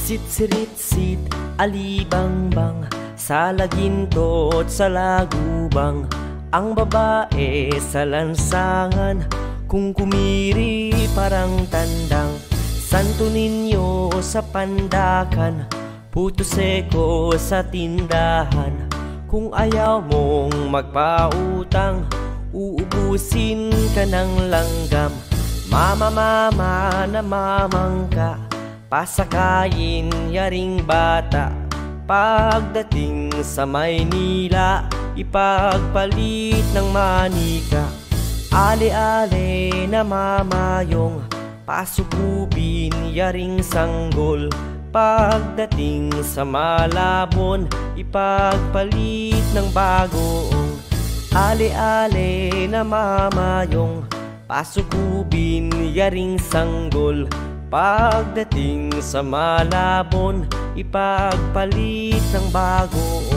Sirit-sirit-sit, alibangbang, sa lagintot, sa lagubang. Ang babae sa lansangan, kung kumiri parang tandang. Santo Niño sa pandakan, puto seko sa tindahan. Kung ayaw mong magpautang, uubusin ka ng langgam. Mama, mama na mamangka, pasakayin yaring bata. Pagdating sa Maynila, ipagpalit ng manika. Ale-ale na mamayong, pasukubin yaring sanggol. Pagdating sa Malabon, ipagpalit ng bagoong. Ale-ale na mamayong, pasukubin yaring sanggol. Pagdating sa Malabon, ipagpalit ng bagoong.